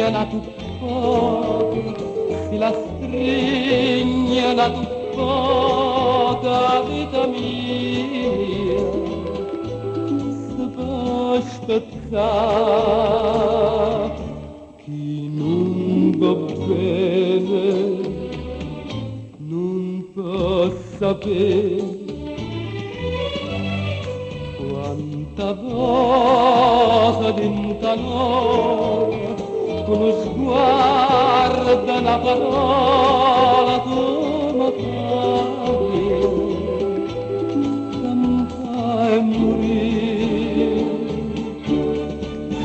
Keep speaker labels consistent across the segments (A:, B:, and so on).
A: stringe tu poco, si la stringe tu poca vita mia, si può aspettare chi non va bene, non può sapere quanta volta dinta l'ora con uno sguardo, una parola come fai, canta e morire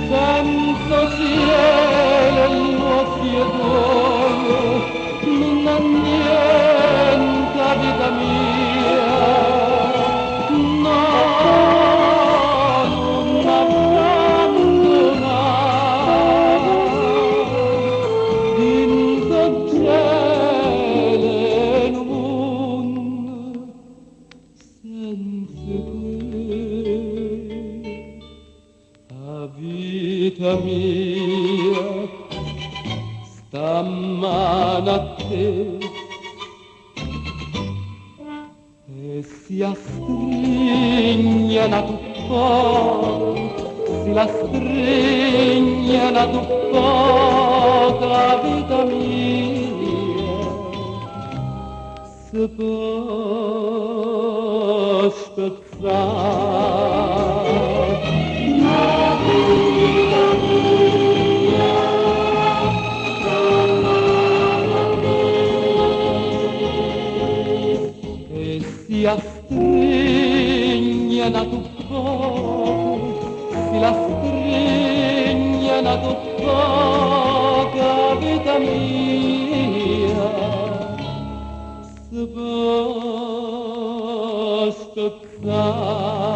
A: senza cielo gli occhi e d'olio, non ha niente vita mia, no. Vita mia, stamane a te e si astringe tu poco, si la stringe tu poco, la vita mia, si può spezzare. Si astringe tu poco, si la stringe tu poco, vita mia, si può spezzare.